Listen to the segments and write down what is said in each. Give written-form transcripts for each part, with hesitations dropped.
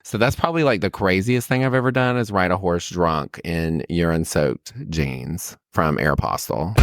So that's probably like the craziest thing I've ever done is ride a horse drunk in urine-soaked jeans from Aeropostale.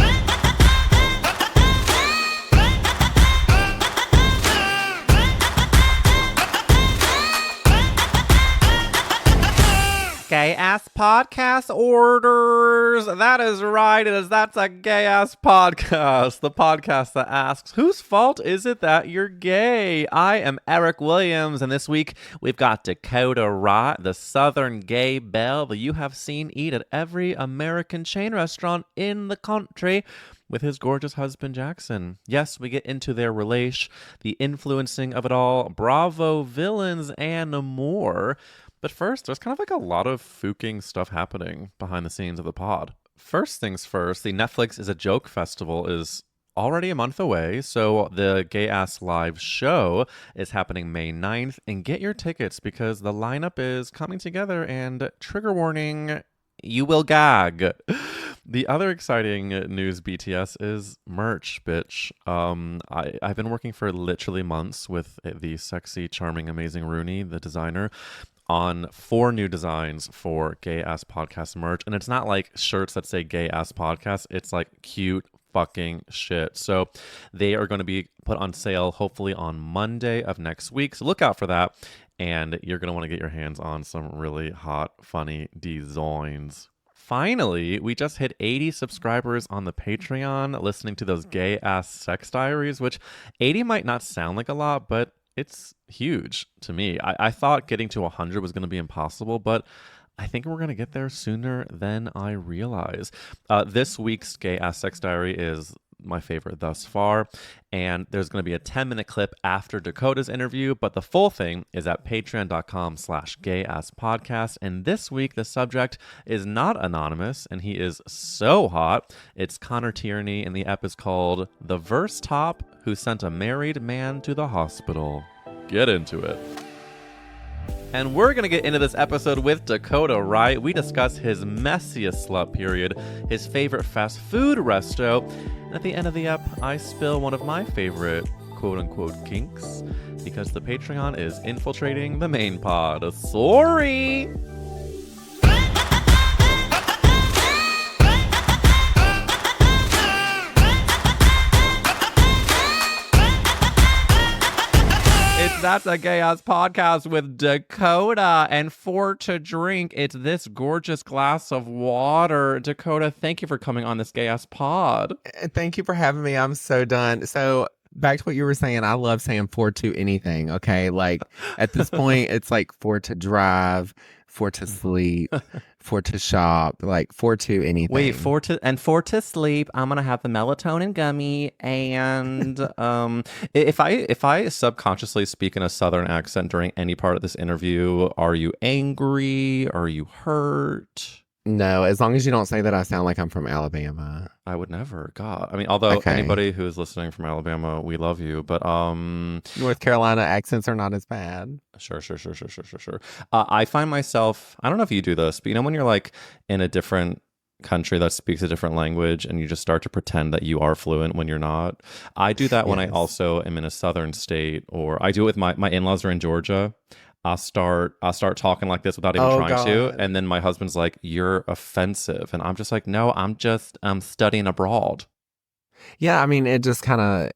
Gay ass podcast orders. That is right. That's a gay ass podcast. The podcast that asks, whose fault is it that you're gay? I am Eric Williams, and this week we've got Dakota Wright, the Southern gay belle that you have seen eat at every American chain restaurant in the country with his gorgeous husband, Jackson. Yes, we get into their relation, the influencing of it all, Bravo villains, and more. But first, there's kind of like a lot of fooking stuff happening behind the scenes of the pod. First things first, the Netflix Is a Joke Festival is already a month away, so the Gay Ass Live show is happening May 9th, and get your tickets because the lineup is coming together, and trigger warning, you will gag. The other exciting news, BTS, is merch, bitch. I've been working for literally months with the sexy, charming, amazing Rooney, the designer, on 4 new designs for Gay Ass Podcast merch. And it's not like shirts that say Gay Ass Podcast. It's like cute fucking shit. So they are going to be put on sale hopefully on Monday of next week. So look out for that. And you're going to want to get your hands on some really hot, funny designs. Finally, we just hit 80 subscribers on the Patreon listening to those Gay Ass Sex Diaries, which 80 might not sound like a lot, but it's huge to me. I thought getting to 100 was going to be impossible, but I think we're going to get there sooner than I realize. This week's Gay Ass Sex Diary is my favorite thus far, and there's going to be a 10-minute clip after Dakota's interview, but the full thing is at patreon.com/gayasspodcast, and this week the subject is not anonymous, and he is so hot. It's Connor Tierney, and the ep is called The Verse Top Who Sent a Married Man to the Hospital. Get into it. And we're going to get into this episode with Dakota Wright. We discuss his messiest slut period, his favorite fast food resto, and at the end of the ep, I spill one of my favorite quote-unquote kinks, because the Patreon is infiltrating the main pod. Sorry! That's a Gay Ass Podcast with Dakota, and for to drink, it's this gorgeous glass of water. Dakota, thank you for coming on this Gay Ass Pod. Thank you for having me. I'm so done. So back to what you were saying, I love saying for to anything, okay? Like at this point, it's like for to drive, for to sleep, for to shop, like for to anything. Wait, for to sleep, I'm gonna have the melatonin gummy, and if I subconsciously speak in a Southern accent during any part of this interview, are you angry? Are you hurt? No, as long as you don't say that I sound like I'm from Alabama. I would never. God. I mean, although anybody who is listening from Alabama, we love you. But North Carolina accents are not as bad. Sure. I find myself, I don't know if you do this, but you know when you're like in a different country that speaks a different language and you just start to pretend that you are fluent when you're not. I do that when I also am in a southern state, or I do it with my in-laws are in Georgia. I'll start talking like this without even trying to, and then my husband's like, "You're offensive," and I'm just like, "No, I'm just studying abroad." Yeah, I mean, it just kind of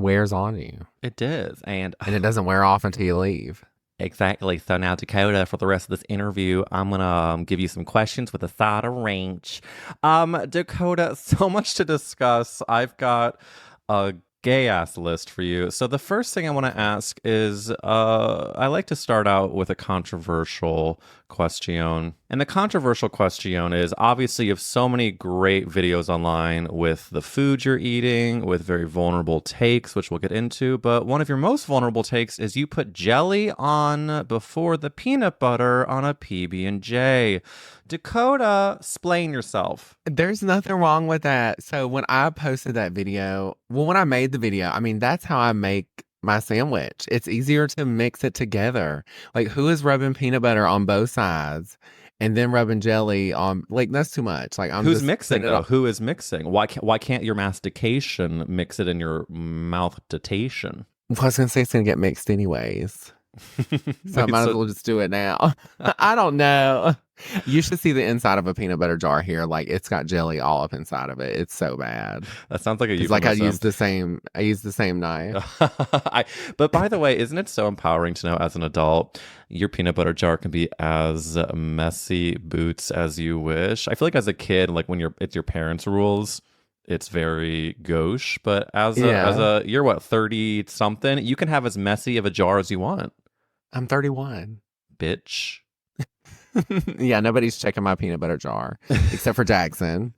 wears on you. It does, and it doesn't wear off until you leave. Exactly. So now, Dakota, for the rest of this interview, I'm gonna give you some questions with a side of range. Dakota, so much to discuss. I've got a gay ass list for you. So the first thing I want to ask is I like to start out with a controversial question. And the controversial question is, obviously you have so many great videos online with the food you're eating, with very vulnerable takes, which we'll get into, but one of your most vulnerable takes is you put jelly on before the peanut butter on a PB&J. Dakota, explain yourself. There's nothing wrong with that. So when I posted that video, when I made the video, I mean, that's how I make my sandwich. It's easier to mix it together. Like, who is rubbing peanut butter on both sides and then rubbing jelly on? Like, that's too much. Like, who's mixing though? Who is mixing? Why can't your mastication mix it in your mouth-ditation? Well, I was gonna say it's gonna get mixed anyways. So I Wait, might as so well just do it now. I don't know. You should see the inside of a peanut butter jar here. Like it's got jelly all up inside of it. It's so bad. that sounds like a Because like euphemism. I used the same knife. I, but by the way, isn't it so empowering to know as an adult, your peanut butter jar can be as messy boots as you wish? I feel like as a kid, like when it's your parents' rules, it's very gauche. But Yeah. you're what, 30 something, you can have as messy of a jar as you want, I'm 31. bitch. Yeah, nobody's checking my peanut butter jar except for Jackson.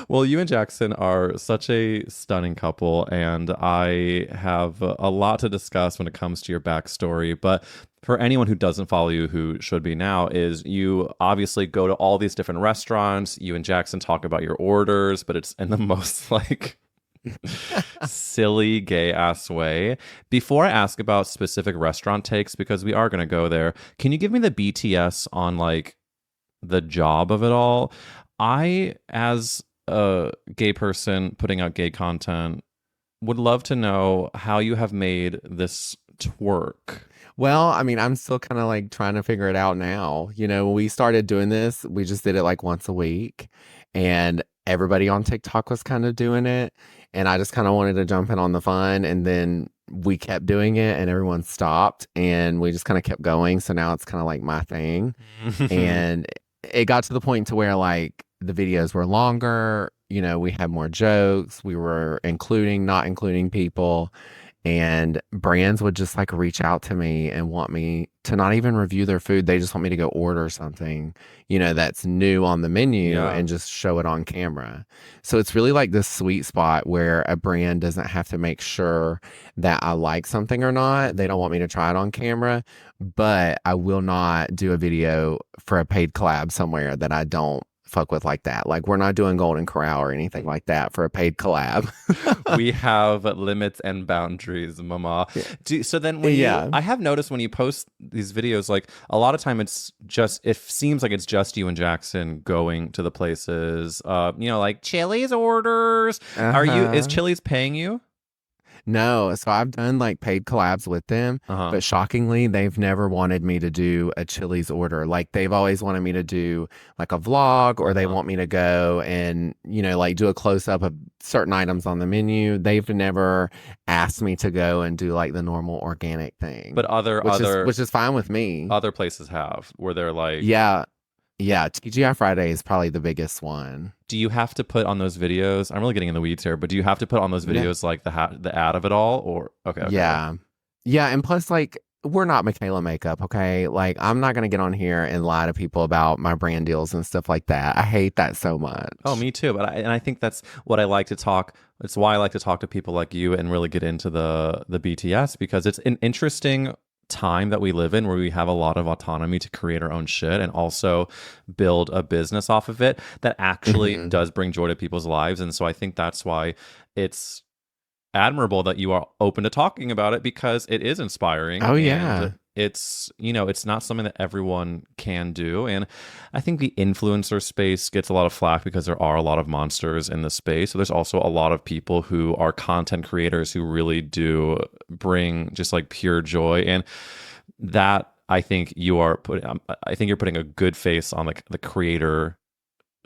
Well, you and Jackson are such a stunning couple, and I have a lot to discuss when it comes to your backstory. But for anyone who doesn't follow you, who should be now, is you obviously go to all these different restaurants. You and Jackson talk about your orders, but it's in the most like silly gay ass way. Before I ask about specific restaurant takes, because we are going to go there, can you give me the BTS on like the job of it all? I, as a gay person putting out gay content, would love to know how you have made this twerk. Well, I mean, I'm still kind of like trying to figure it out now. You know, when we started doing this, we just did it like once a week, and everybody on TikTok was kind of doing it. And I just kind of wanted to jump in on the fun. And then we kept doing it, and everyone stopped, and we just kind of kept going. So now it's kind of like my thing. And it got to the point to where like the videos were longer, you know, we had more jokes, we were including, not including people, and brands would just like reach out to me and want me to not even review their food. They just want me to go order something, you know, that's new on the menu Yeah. and just show it on camera. So it's really like this sweet spot where a brand doesn't have to make sure that I like something or not. They don't want me to try it on camera, but I will not do a video for a paid collab somewhere that I don't fuck with like that. Like we're not doing Golden Corral or anything like that for a paid collab. We have limits and boundaries, mama. Yeah. So then Yeah. I have noticed when you post these videos, like a lot of time it seems like it's just you and Jackson going to the places, like Chili's orders. Is Uh-huh. Chili's paying you? No, so I've done like paid collabs with them, Uh-huh. but shockingly, they've never wanted me to do a Chili's order. Like they've always wanted me to do like a vlog, or they Uh-huh. want me to go and, you know, like do a close up of certain items on the menu. They've never asked me to go and do like the normal organic thing, But other which is other which is fine with me. other places have where they're like, Yeah. Yeah, TGI Friday is probably the biggest one. do you have to put on those videos? I'm really getting in the weeds here, but do you have to put on those No. videos like the ad of it all, or okay. Yeah. Yeah, and plus like we're not Michaela makeup, okay? Like I'm not gonna get on here and lie to people about my brand deals and stuff like that. I hate that so Oh, much. me too. And I think that's what I like to talk. It's why I like to talk to people like you and really get into the BTS, because it's an interesting time that we live in where we have a lot of autonomy to create our own shit and also build a business off of it that actually Mhm. does bring joy to people's lives. And so I think that's why it's admirable that you are open to talking about it, because it is inspiring, Oh and yeah. it's not something that everyone can do. And I think the influencer space gets a lot of flack because there are a lot of monsters in the space. So there's also a lot of people who are content creators who really do bring just like pure joy, and that I think I think you're putting a good face on like the creator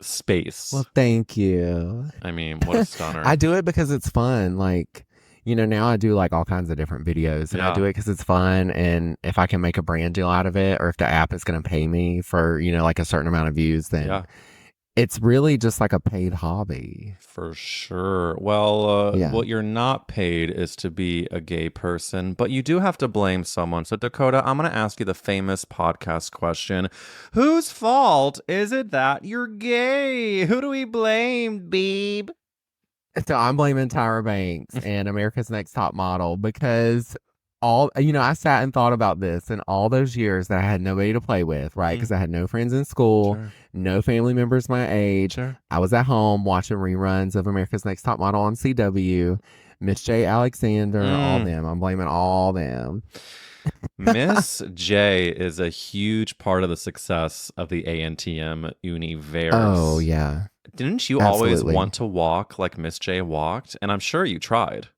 space. Well, thank you. I mean, what a stunner. I do it because it's fun. Like, you know, now I do like all kinds of different videos, and I Yeah. do it because it's fun. And if I can make a brand deal out of it, or if the app is going to pay me for, you know, like a certain amount of views, then Yeah. it's really just like a paid hobby. For sure. Well, Yeah. what you're not paid is to be a gay person, but you do have to blame someone. So, Dakota, I'm going to ask you the famous podcast question. Whose fault is it that you're gay? Who do we blame, babe? So I'm blaming Tyra Banks and America's Next Top Model because you know, I sat and thought about this in all those years that I had nobody to play with, right? Because I had no friends in school, Sure. no family members my age. Sure. I was at home watching reruns of America's Next Top Model on CW, Miss J. Alexander, all them. I'm blaming all them. Miss J is a huge part of the success of the ANTM universe. Oh, yeah. Didn't you always Absolutely. want to walk like Miss J walked? And I'm sure you tried.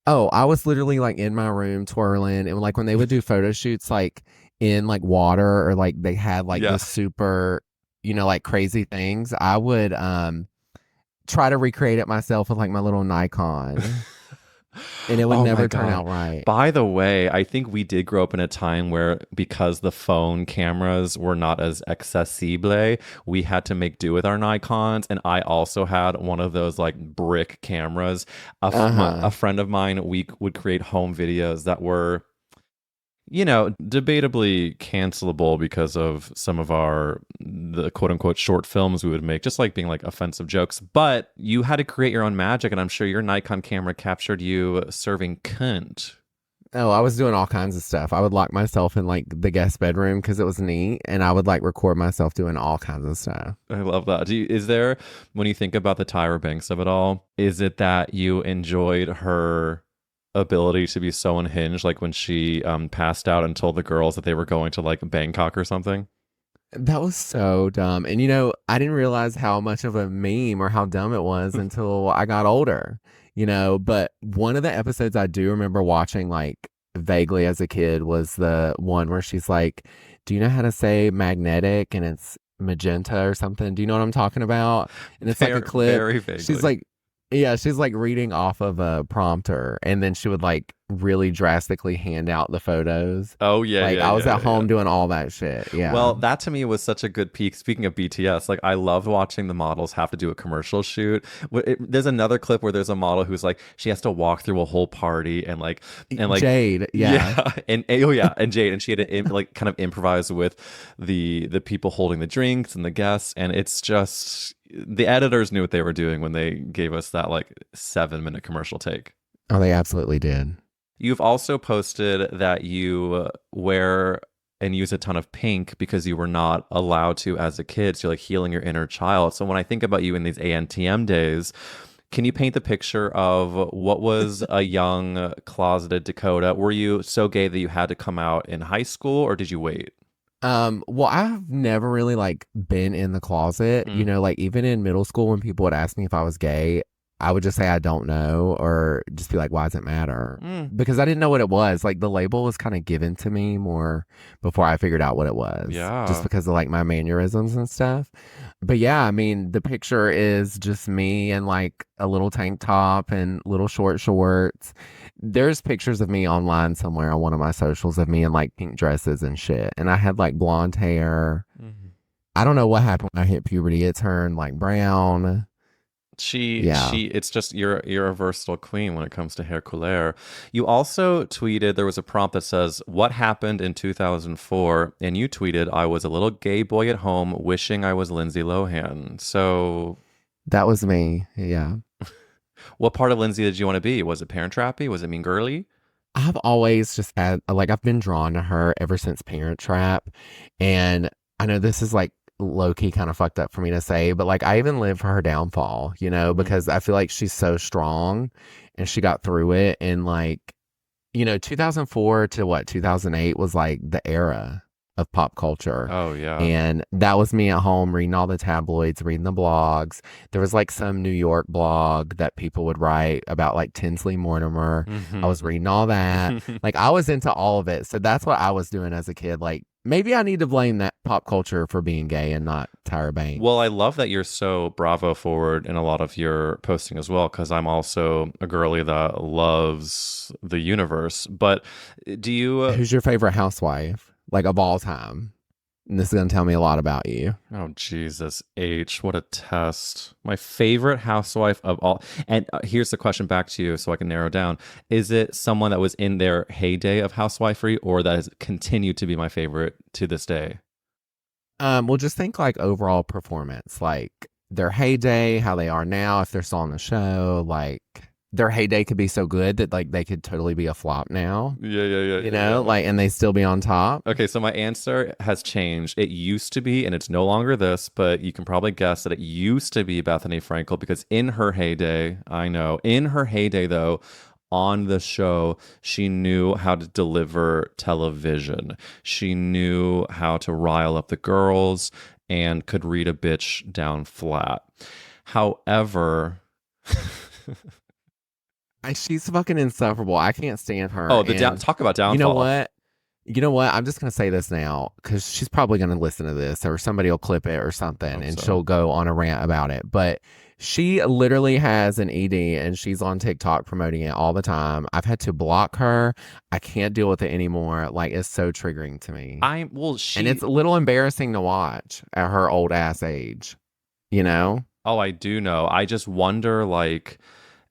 Oh, I was literally like in my room twirling, and like when they would do photo shoots like in like water or like they had like Yeah. the super, like crazy things, I would try to recreate it myself with like my little Nikon, and it would Oh my never turn God. out right. By the way, I think we did grow up in a time where because the phone cameras were not as accessible, we had to make do with our Nikons. And I also had one of those like brick cameras. A Uh-huh. friend of mine, we would create home videos that were, debatably cancelable because of some of the quote unquote short films we would make, just like being like offensive jokes. But you had to create your own magic, and I'm sure your Nikon camera captured you serving cunt. Oh, I was doing all kinds of stuff. I would lock myself in like the guest bedroom because it was neat, and I would like record myself doing all kinds of stuff. I love that. Is there, when you think about the Tyra Banks of it all, is it that you enjoyed her ability to be so unhinged, like when she passed out and told the girls that they were going to like Bangkok or something? That was so dumb. And I didn't realize how much of a meme or how dumb it was until I got older, But one of the episodes I do remember watching like vaguely as a kid was the one where she's like, "Do you know how to say magnetic?" And it's magenta or something. Do you know what I'm talking about? And it's like a Very, clip. very She's vaguely. like, yeah, she's like reading off of a prompter, and then she would like really drastically hand out the photos. Oh yeah, Like yeah, I was yeah, at yeah, yeah. home doing all that shit. Yeah. Well, that to me was such a good peak. Speaking of BTS, like I loved watching the models have to do a commercial shoot. There's another clip where there's a model who's like she has to walk through a whole party and Jade, yeah. yeah, and oh yeah, and Jade, and she had to like kind of improvise with the people holding the drinks and the guests, and it's just the editors knew what they were doing when they gave us that like 7-minute commercial take. Oh, they absolutely did. You've also posted that you wear and use a ton of pink because you were not allowed to as a kid. So you're like healing your inner child. So when I think about you in these ANTM days, can you paint the picture of what was a young closeted Dakota? Were you so gay that you had to come out in high school, or did you wait? Well, I've never really like been in the closet, Mm. like even in middle school when people would ask me if I was gay, I would just say I don't know or just be like, why does it matter? Mm. Because I didn't know what it was. Like the label was kind of given to me more before I figured out what it was, just Yeah. because of like my mannerisms and stuff. But yeah, I mean, the picture is just me and like a little tank top and little short shorts. There's pictures of me online somewhere on one of my socials of me in like pink dresses and shit. And I had like blonde hair. Mhm. I don't know what happened when I hit puberty. It turned like brown. Yeah. It's just you're a versatile queen when it comes to hair couleur. You also tweeted there was a prompt that says what happened in 2004, and you tweeted I was a little gay boy at home wishing I was Lindsay Lohan. So That was me. Yeah. what part of Lindsay did you want to be? Was it Parent Trappy? Was it Mean Girly? I've always just had, like, I've been drawn to her ever since Parent Trap. And I know this is like low key kind of fucked up for me to say, but like, I even live for her downfall, Mm. because I feel like she's so strong and she got through it. And like, 2004 to what, 2008 was like the era of pop culture. Oh yeah. And that was me at home reading all the tabloids, reading the blogs. There was like some New York blog that people would write about like Tinsley Mortimer. I was reading all that. Like I was into all of it. So that's what I was doing as a kid. Like maybe I need to blame that pop culture for being gay and not Tyra Banks. Well, I love that you're so Bravo forward in a lot of your posting as well, because I'm also a girly that loves the universe. But do you? Who's your favorite housewife, like of all time? And this is going to tell me a lot about you. Oh, Jesus H, what a test. My favorite housewife of all. And here's the question back to you so I can narrow down. Is it someone that was in their heyday of housewifery, or that has continued to be my favorite to this day? Well, just think like overall performance, like their heyday, how they are now, if they're still on the show, like their heyday could be so good that like they could totally be a flop now, Yeah. like, and they still be on top. Okay, so my answer has changed. It used to be, and it's no longer this, but you can probably guess that it used to be Bethenny Frankel, because in her heyday, I know, in her heyday though, on the show, she knew how to deliver television. She knew how to rile up the girls and could read a bitch down flat. However, She's fucking insufferable. I can't stand her. Oh, the And talk about you know downfall. what? You know what? I'm just going to say this now because she's probably going to listen to this or somebody will clip it or I something hope and so. she'll go on a rant about it. But she literally has an ED and she's on TikTok promoting it all the time. I've had to block her. I can't deal with it anymore. Like, it's so triggering to me. Well, And it's she. a little embarrassing to watch at her old ass age, you know? Oh, I do know. I just wonder, like,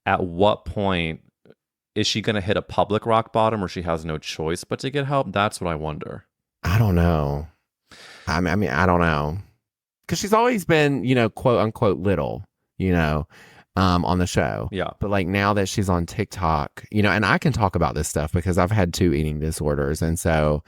at what point is she going to hit a public rock bottom where she has no choice but to get help? That's what I wonder. I don't know. I mean, I don't know. Because she's always been, quote unquote little, you know, on the show. Yeah. But like now that she's on TikTok, and I can talk about this stuff because I've had 2 eating disorders. And so,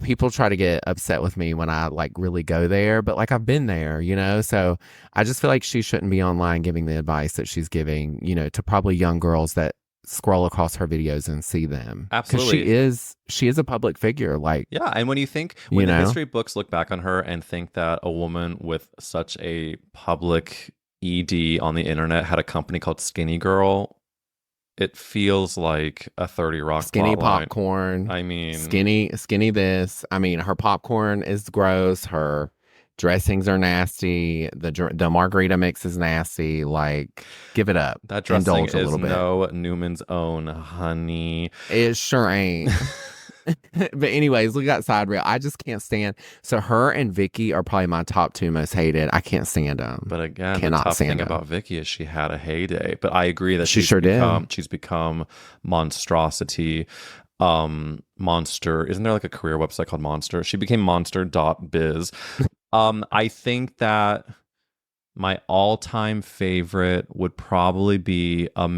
people try to get upset with me when I like really go there, but like I've been there, so I just feel like she shouldn't be online giving the advice that she's giving, to probably young girls that scroll across her videos and see them. Because Absolutely. she is a public figure, like, Yeah, and when you the know. history books look back on her and think that a woman with such a public ED on the internet had a company called Skinny Girl, it feels like a 30 Rock Skinny plotline. popcorn, I mean, skinny this. I mean, her popcorn is gross. Her dressings are nasty. The margarita mix is nasty. Like, give it up. that dressing Indulge a is little bit. no Newman's Own, honey. It sure ain't. But anyways, we got side rail. I just can't stand. So her and Vicky are probably my top 2 most hated. I can't stand them. But again, the Cannot tough stand thing them. about Vicky is she had a heyday. But I agree that She sure did. she's become monstrosity. Monster. Isn't there like a career website called Monster? She became monster.biz. I think that my all-time favorite would probably be a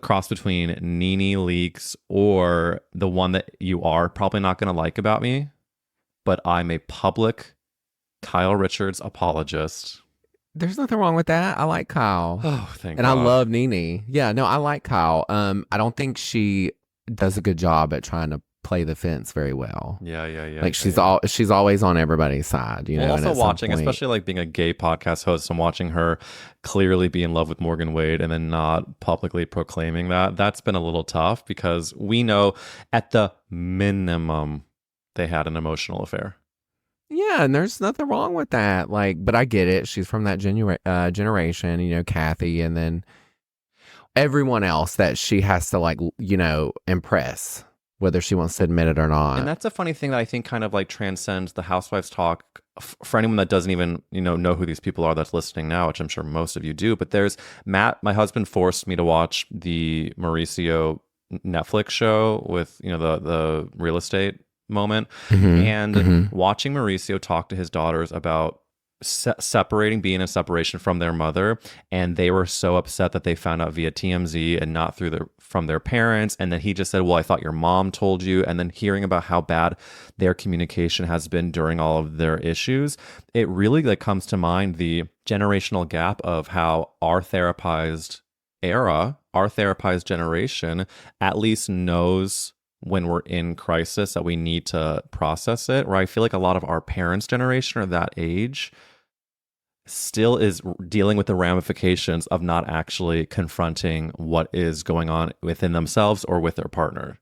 cross between Nene Leakes or the one that you are probably not going to like about me, but I'm a public Kyle Richards apologist. There's nothing wrong with that. I like Kyle. Oh, thank And I God. love Nene. Yeah, no, I like Kyle. I don't think she does a good job at trying to play the fence very well. Yeah, yeah, yeah. Like Yeah, yeah. she's always on everybody's side, Well, and also at some watching, point, especially like being a gay podcast host, I'm watching her clearly be in love with Morgan Wade and then not publicly proclaiming that. That's been a little tough because we know at the minimum they had an emotional affair. yeah, and there's nothing wrong with that. Like, but I get it. She's from that generation, Kathy, and then everyone else that she has to like, impress, whether she wants to admit it or And not. that's a funny thing that I think kind of like transcends the housewives talk for anyone that doesn't even, know who these people are that's listening now, which I'm sure most of you do. But there's Matt, my husband forced me to watch the Mauricio Netflix show with, the real estate moment. Hmm. And Hmm. watching Mauricio talk to his daughters about being in separation from their mother, and they were so upset that they found out via TMZ and not from their parents. And then he just said, well, I thought your mom told you. And then hearing about how bad their communication has been during all of their issues, it really like comes to mind the generational gap of how our therapized generation at least knows when we're in crisis that we need to process it, where I feel like a lot of our parents' generation or that age still is dealing with the ramifications of not actually confronting what is going on within themselves or with their partner.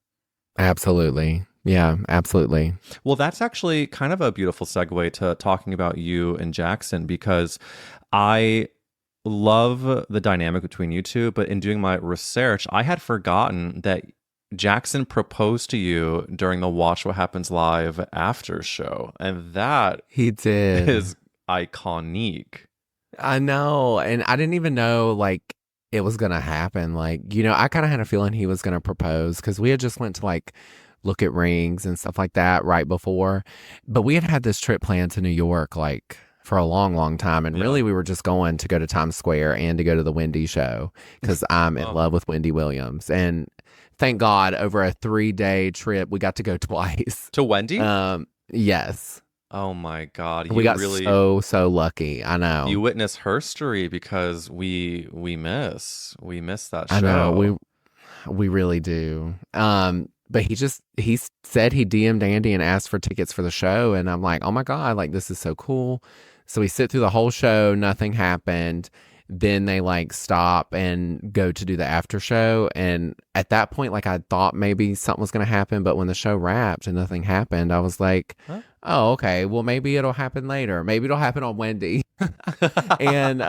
Absolutely. Yeah, absolutely. Well, that's actually kind of a beautiful segue to talking about you and Jackson, because I love the dynamic between you two, but in doing my research, I had forgotten that Jackson proposed to you during the Watch What Happens Live after show, and that He did. is iconic. I know. And I didn't even know like it was gonna happen. Like, I kind of had a feeling he was gonna propose because we had just went to like look at rings and stuff like that right before. But we had had this trip planned to New York like for a long, long time. And Yeah. really we were just going to go to Times Square and to go to the Wendy show because I'm in Oh. love with Wendy Williams. And thank God over a 3-day trip we got to go twice. To Wendy? Yes. Oh my God. We got really so lucky. I know. you witness her story because we miss that show. I know. We really do. But he said he DM'd Andy and asked for tickets for the show, and I'm like, oh my God, like this is so cool. So we sit through the whole show, nothing happened. then they like stop and go to do the after show. And at that point, like I thought maybe something was going to happen, but when the show wrapped and nothing happened, I was like, Huh? oh, okay, well maybe it'll happen later. Maybe it'll happen on Wendy. And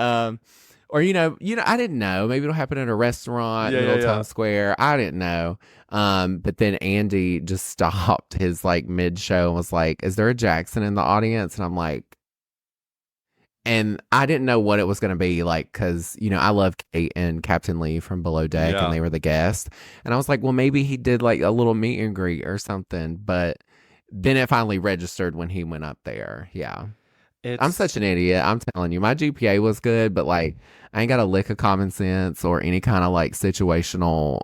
or I didn't know. Maybe it'll happen at a restaurant, Yeah, yeah, middle of yeah. Times Square. I didn't know. But then Andy just stopped his like mid show and was like, "Is there a Jackson in the audience?" And I'm like, and I didn't know what it was going to be like because I love Kate and Captain Lee from Below Deck, and Yeah. they were the guest. And I was like, well, maybe he did like a little meet and greet or something. But then it finally registered when he went up there. Yeah. I'm It's such an idiot. I'm telling you, my GPA was good, but like I ain't got a lick of common sense or any kind of like situational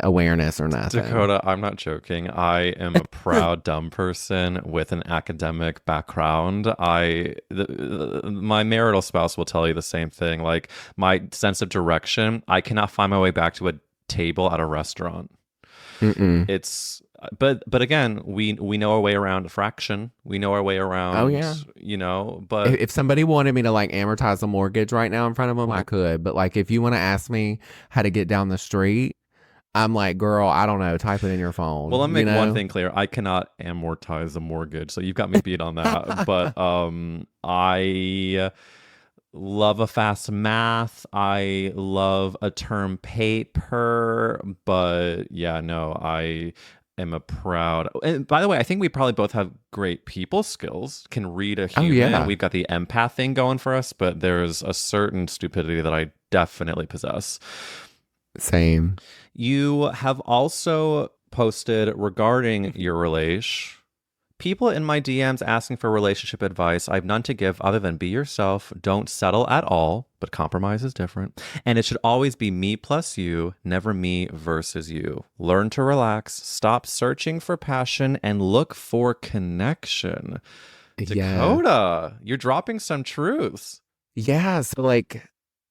awareness or nothing. Dakota, I'm not joking. I am a proud dumb person with an academic background. My marital spouse will tell you the same thing. Like my sense of direction, I cannot find my way back to a table at a restaurant. Mm-mm. It's but again, we know our way around a fraction. We know our way Oh around, yeah. but If somebody wanted me to like amortize a mortgage right now in front of them, I could. But like if you want to ask me how to get down the street, I'm like, girl, I don't know. Type it in your well, let phone. me make one thing clear. I cannot amortize a mortgage, so you've got me beat on that. But I love a fast math. I love a term paper. But yeah, no, I am a proud. And by the way, I think we probably both have great people skills. Can read a Oh human. yeah. We've got the empath thing going for us. But there's a certain stupidity that I definitely possess. Same. You have also posted regarding your relation. People in my DMs asking for relationship advice. I have none to give other than be yourself. Don't settle at all, but compromise is different. And it should always be me plus you, never me versus you. Learn to relax, stop searching for passion, and look for connection. Yeah. Dakota, you're dropping some truths. Yeah. So like,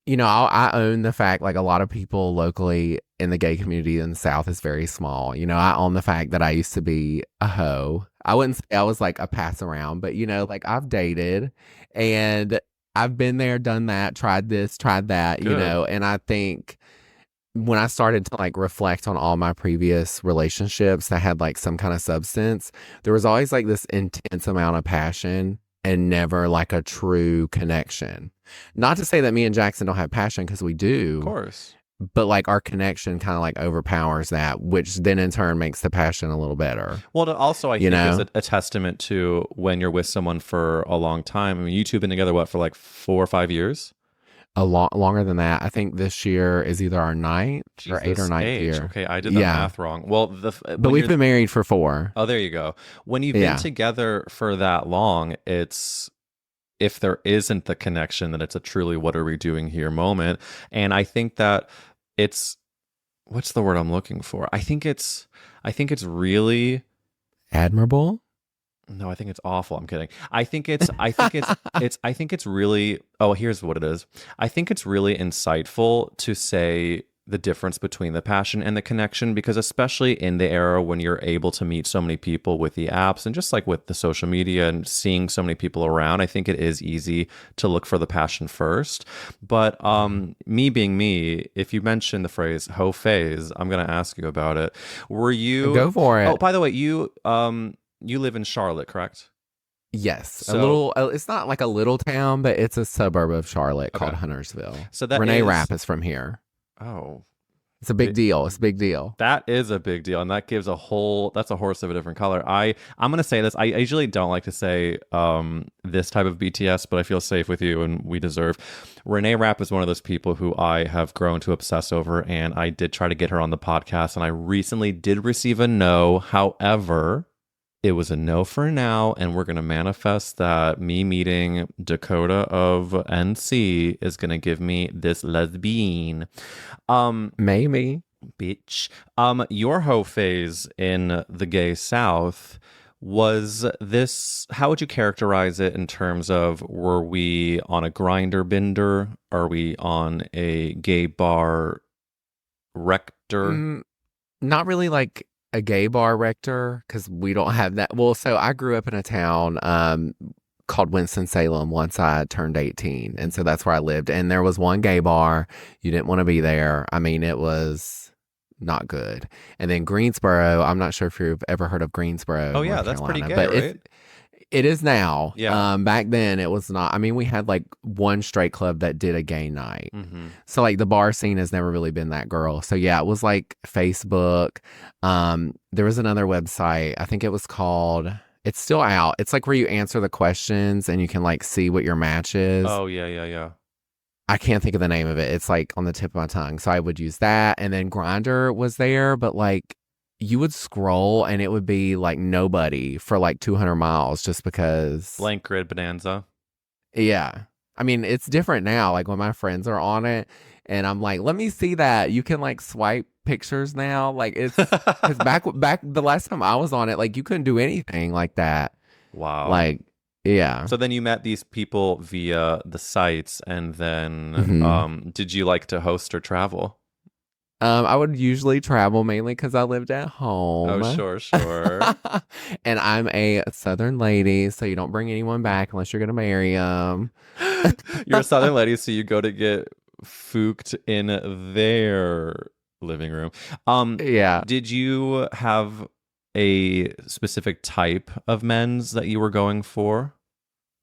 I own the fact like a lot of people locally in the gay community in the South is very small. I own the fact that I used to be a hoe. I wouldn't say I was like a pass around, but like I've dated and I've been there, done that, tried this, tried that, Good. and I think when I started to like reflect on all my previous relationships that had like some kind of substance, there was always like this intense amount of passion and never like a true connection. Not to say that me and Jackson don't have passion because we Of do, course. but like our connection kind of like overpowers that, which then in turn makes the passion a little better. Well, it also, I You think, is know, a testament to when you're with someone for a long time. I mean, you two have been together, what, for like 4 or 5 years? a lot longer than that. I think this year is either our ninth or eighth or Jesus ninth age. year. Okay, I did the Yeah, math wrong. Well, but we've been married for 4. oh, there you go. When you've been Yeah. together for that long, it's if there isn't the connection, then it's a truly what are we doing here moment. And I think that it's what's the word I'm looking for? I think it's really Admirable. no, I think it's awful. I'm kidding. I think it's really, oh, here's what it is. I think it's really insightful to say the difference between the passion and the connection, because especially in the era when you're able to meet so many people with the apps and just like with the social media and seeing so many people around, I think it is easy to look for the passion first. But me being me, if you mention the phrase "hoe phase," I'm going to ask you about it. Were you? Go for Oh, it. by the way, you live in Charlotte, correct? Yes, a So little. It's not like a little town, but it's a suburb of Charlotte called okay. Huntersville. So that Renee is Rapp is from here. oh, It's a big deal. It's a big deal. that is a big deal, and that gives that's a horse of a different color. I'm gonna say this. I usually don't like to say this type of BTS, but I feel safe with you, and we deserve. Renee Rapp is one of those people who I have grown to obsess over, and I did try to get her on the podcast, and I recently did receive a no. However, it was a no for now, and we're going to manifest that me meeting Dakota of NC is going to give me this lesbian. Maybe. Bitch. Your hoe phase in the gay South was this, how would you characterize it in terms of were we on a grinder bender? Are we on a gay bar rector? Not really like a gay bar rector because we don't have that. Well, so I grew up in a town called Winston-Salem once I turned 18. And so that's where I lived. And there was one gay bar. You didn't want to be there. I mean, it was not good. And then Greensboro, I'm not sure if you've ever heard of Greensboro, Oh, yeah, North that's pretty Carolina, gay, but right? it is now. Yeah. Back then it was not. I mean, we had like one straight club that did a gay night. Mm-hmm. So like the bar scene has never really been that girl. So yeah, it was like Facebook. There was another website. I think it was called, it's still out. It's like where you answer the questions and you can like see what your match is. Oh, yeah, yeah, yeah. I can't think of the name of it. It's like on the tip of my tongue. So I would use that. And then Grindr was there, but like you would scroll and it would be like nobody for like 200 miles just because. Blank grid bonanza. Yeah. I mean, it's different now. Like when my friends are on it and I'm like, let me see that. You can like swipe pictures now. Like it's because back the last time I was on it, like you couldn't do anything like that. Wow. Like, yeah. So then you met these people via the sites, and then did you like to host or travel? I would usually travel mainly because I lived at home. Oh, sure. And I'm a Southern lady, so you don't bring anyone back unless you're going to marry them. You're a Southern lady, so you go to get fooked in their living room. Yeah. Did you have a specific type of men's that you were going for?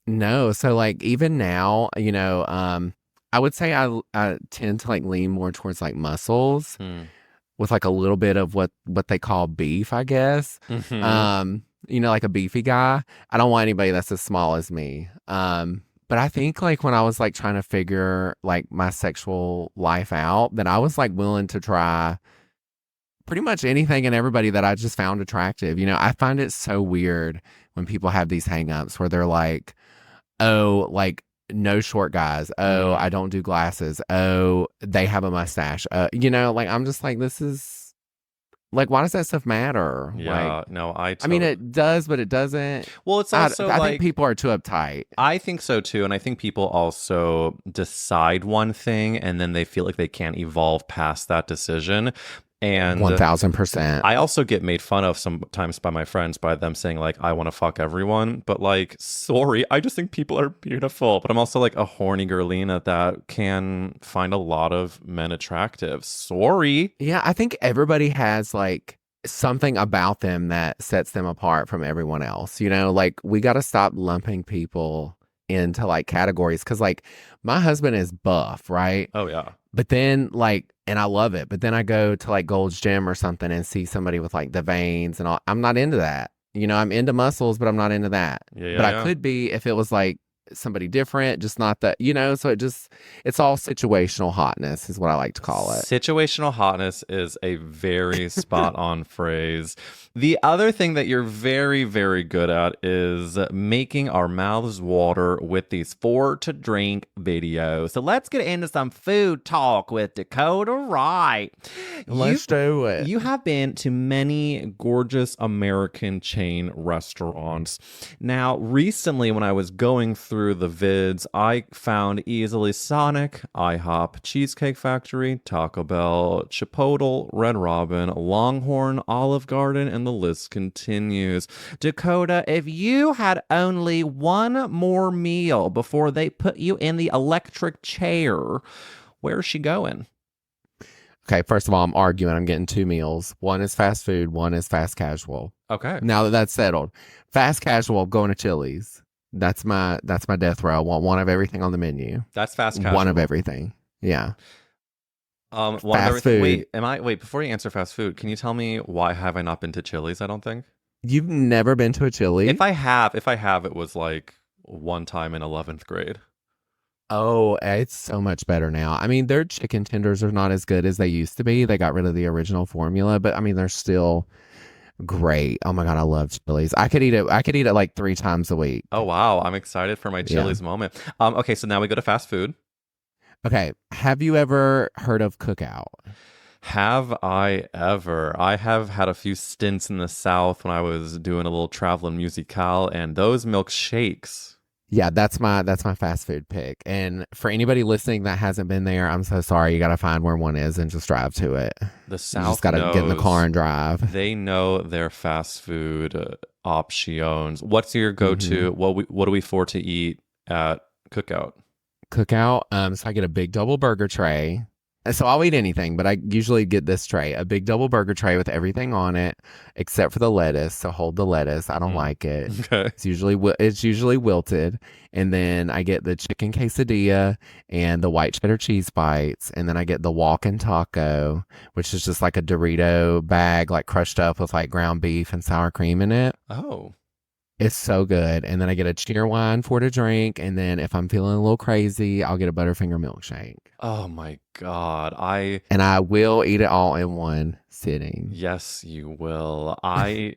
No. So like even now, I would say I tend to like lean more towards like muscles with like a little bit of what they call beef, I guess. Like a beefy guy. I don't want anybody that's as small as me. But I think like when I was like trying to figure like my sexual life out, then I was like willing to try pretty much anything and everybody that I just found attractive. I find it so weird when people have these hangups where they're like, oh, like no short guys. Oh, I don't do glasses. Oh, they have a mustache. Like I'm just like, this is like, why does that stuff matter? Yeah, like, no, I mean, it does, but it doesn't. Well, it's also I think people are too uptight. I think so too, and I think people also decide one thing and then they feel like they can't evolve past that decision. And 1000%. I also get made fun of sometimes by my friends by them saying like, I want to fuck everyone, but like, sorry, I just think people are beautiful. But I'm also like a horny girlina that can find a lot of men attractive. Sorry. Yeah, I think everybody has like something about them that sets them apart from everyone else. Like we got to stop lumping people into like categories because like my husband is buff, right? Oh yeah. But then like, and I love it, but then I go to like Gold's Gym or something and see somebody with like the veins and all. I'm not into that. I'm into muscles, but I'm not into that. But I could be if it was like somebody different, just not that, so it's all situational hotness is what I like to call it. Situational hotness is a very spot on phrase. The other thing that you're very, very good at is making our mouths water with these 4 to drink videos. So let's get into some food talk with Dakota Wright. Let's do it. You have been to many gorgeous American chain restaurants. Now, recently when I was going through the vids, I found easily Sonic, IHOP, Cheesecake Factory, Taco Bell, Chipotle, Red Robin, Longhorn, Olive Garden, and the list continues. Dakota, if you had only one more meal before they put you in the electric chair, where's she going? Okay, first of all, I'm arguing. I'm getting 2 meals. One is fast food, one is fast casual. Okay. Now that that's settled, fast casual, going to Chili's. That's my death row. I want one of everything on the menu. That's fast casual. One of everything. Yeah. Fast food. Wait, before you answer fast food, can you tell me why have I not been to Chili's? I don't think. You've never been to a Chili's? If I have, it was like one time in 11th grade. Oh, it's so much better now. I mean, their chicken tenders are not as good as they used to be. They got rid of the original formula, but I mean, they're still great. Oh my God, I love Chili's. I could eat it like 3 times a week. Oh wow, I'm excited for my Chili's moment. Okay, so now we go to fast food. Okay, have you ever heard of Cookout? Have I ever? I have had a few stints in the South when I was doing a little traveling musicale, and those milkshakes. Yeah, that's my fast food pick. And for anybody listening that hasn't been there, I'm so sorry. You got to find where one is and just drive to it. The South you just got to get in the car and drive. They know their fast food options. What's your go-to? What do we for to eat at Cookout? Cookout. So I get a big double burger tray. So I'll eat anything, but I usually get this tray, a big double burger tray with everything on it, except for the lettuce. So hold the lettuce. I don't like it. Okay. It's usually wilted. And then I get the chicken quesadilla and the white cheddar cheese bites. And then I get the walk-in taco, which is just like a Dorito bag, like crushed up with like ground beef and sour cream in it. Oh. It's so good. And then I get a cheer wine for to drink. And then if I'm feeling a little crazy, I'll get a Butterfinger milkshake. Oh my God. And I will eat it all in one sitting. Yes, you will.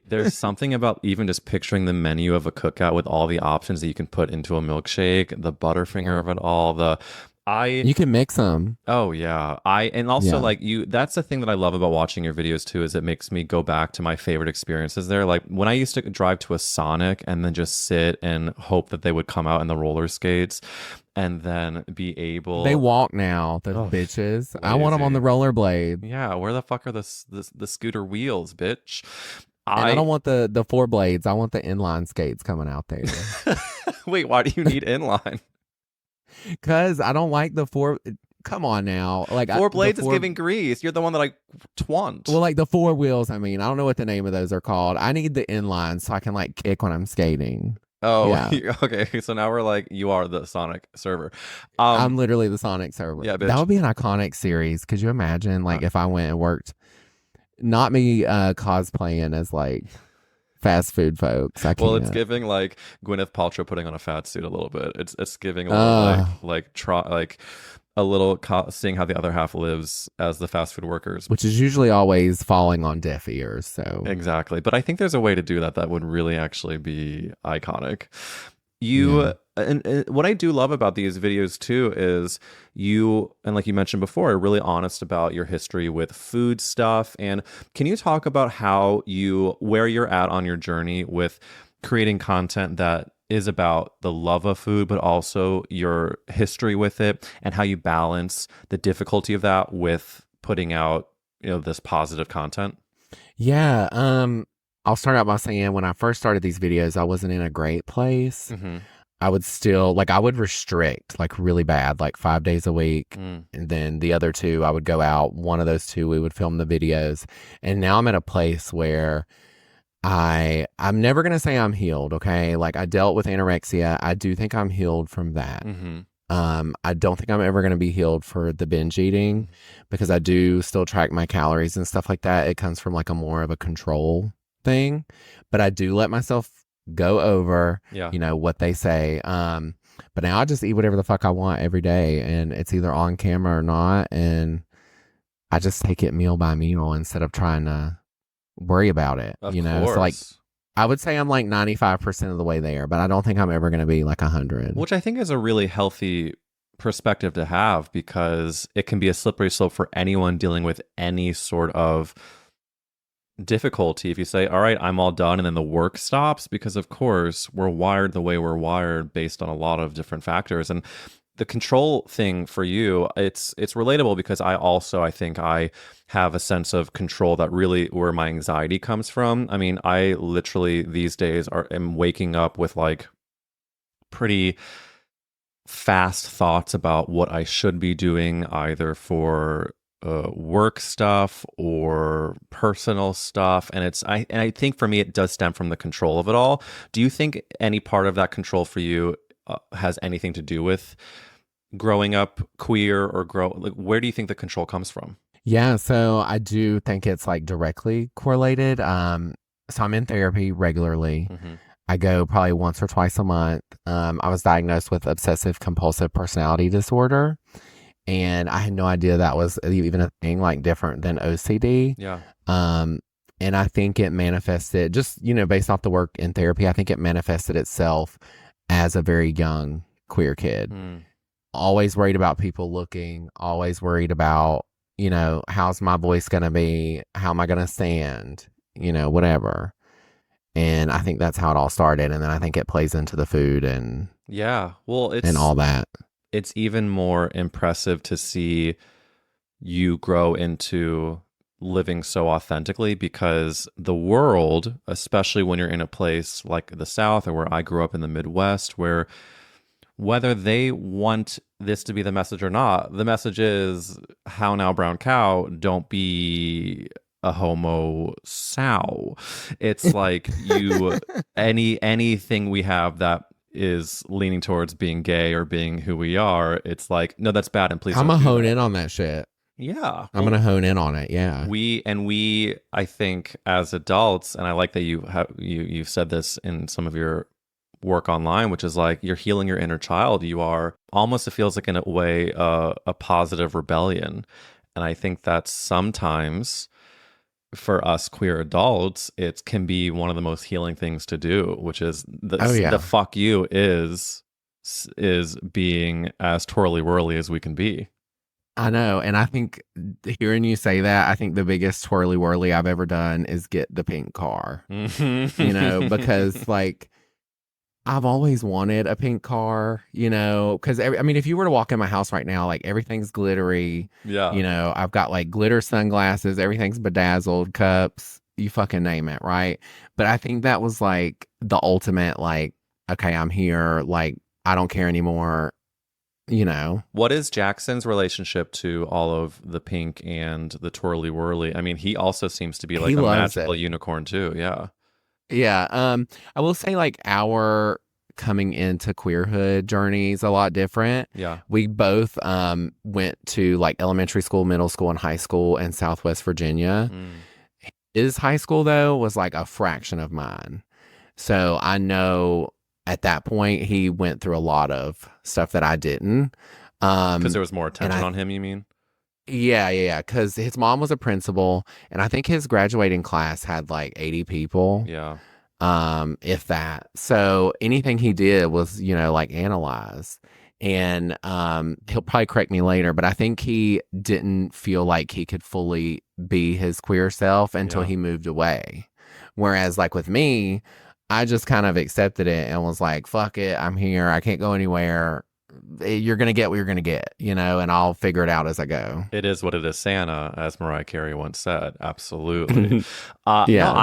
There's something about even just picturing the menu of a Cookout with all the options that you can put into a milkshake, the Butterfinger of it all, you can mix them. Oh yeah. That's the thing that I love about watching your videos too, is it makes me go back to my favorite experiences there. Like when I used to drive to a Sonic and then just sit and hope that they would come out in the roller skates and then be able. They walk now, the bitches. Lazy. I want them on the rollerblade. Yeah, where the fuck are the scooter wheels, bitch? I don't want the four blades. I want the inline skates coming out there. Wait, why do you need inline? Because I don't like the four. Come on now. Like four blades is giving grease. You're the one that I twant. Well, like the four wheels. I mean, I don't know what the name of those are called. I need the inline so I can like kick when I'm skating. Oh, yeah. Okay. So now we're like, you are the Sonic server. I'm literally the Sonic server. Yeah, bitch. That would be an iconic series. Could you imagine, like, if I went and worked, not me cosplaying as like fast food folks. I can't. Well, it's giving like Gwyneth Paltrow putting on a fat suit a little bit. It's giving a little seeing how the other half lives as the fast food workers, which is usually always falling on deaf ears. So exactly, but I think there's a way to do that would really actually be iconic. And what I do love about these videos too is you, and like you mentioned before, are really honest about your history with food stuff. And can you talk about where you're at on your journey with creating content that is about the love of food, but also your history with it, and how you balance the difficulty of that with putting out, this positive content? Yeah. I'll start out by saying when I first started these videos, I wasn't in a great place. Mm-hmm. I would still I would restrict like really bad, like 5 days a week. And then the other 2, I would go out. One of those 2, we would film the videos. And now I'm at a place where I'm never going to say I'm healed. Okay. Like I dealt with anorexia. I do think I'm healed from that. Mm-hmm. I don't think I'm ever going to be healed for the binge eating because I do still track my calories and stuff like that. It comes from like a more of a control thing, but I do let myself go over, what they say. But now I just eat whatever the fuck I want every day, and it's either on camera or not. And I just take it meal by meal instead of trying to worry about it. Of course. So like, I would say I'm like 95% of the way there, but I don't think I'm ever going to be like 100. Which I think is a really healthy perspective to have, because it can be a slippery slope for anyone dealing with any sort of difficulty if you say, all right, I'm all done, and then the work stops, because of course we're wired the way we're wired based on a lot of different factors. And the control thing for you, it's relatable, because I think I have a sense of control that really where my anxiety comes from. I mean, I literally these days am waking up with like pretty fast thoughts about what I should be doing, either for work stuff or personal stuff, and I think for me it does stem from the control of it all. Do you think any part of that control for you has anything to do with growing up queer, or where do you think the control comes from? Yeah, so I do think it's like directly correlated. So I'm in therapy regularly. Mm-hmm. I go probably once or twice a month. I was diagnosed with obsessive compulsive personality disorder. And I had no idea that was even a thing, like different than OCD. Yeah. And I think it manifested just, based off the work in therapy, I think it manifested itself as a very young queer kid. Always worried about people looking, always worried about, how's my voice going to be? How am I going to stand? Whatever. And I think that's how it all started. And then I think it plays into the food and and all that. It's even more impressive to see you grow into living so authentically, because the world, especially when you're in a place like the South or where I grew up in the Midwest, where whether they want this to be the message or not, the message is, how now, brown cow, don't be a homo sow. It's like anything we have that is leaning towards being gay or being who we are, it's like, no, that's bad, and please I'm don't gonna do hone that. in on that shit. Yeah. I'm gonna hone in on it. Yeah. We I think as adults, and I like that you've said this in some of your work online, which is like, you're healing your inner child. You are almost, it feels like in a way, a positive rebellion. And I think that sometimes for us queer adults, it can be one of the most healing things to do, which is the fuck you is being as twirly whirly as we can be. I know. And I think hearing you say that, I think the biggest twirly whirly I've ever done is get the pink car, because like, I've always wanted a pink car, because I mean, if you were to walk in my house right now, like everything's glittery. Yeah. I've got like glitter sunglasses, everything's bedazzled, cups, you fucking name it, right? But I think that was like the ultimate, like, okay, I'm here, like, I don't care anymore. What is Jackson's relationship to all of the pink and the twirly whirly? I mean, he also seems to be like a magical unicorn too. Yeah. Yeah. I will say, like, our coming into queerhood journey is a lot different. Yeah. We both went to like elementary school, middle school, and high school in Southwest Virginia. His high school, though, was like a fraction of mine. So I know at that point he went through a lot of stuff that I didn't. Because there was more attention on him, you mean? Yeah. Because his mom was a principal, and I think his graduating class had like 80 people. Yeah. If that. So anything he did was, like, analyzed. And he'll probably correct me later, but I think he didn't feel like he could fully be his queer self until he moved away. Whereas, like, with me, I just kind of accepted it and was like, fuck it, I'm here. I can't go anywhere. You're going to get what you're going to get, and I'll figure it out as I go. It is what it is, Santa, as Mariah Carey once said. Absolutely. Yeah. No,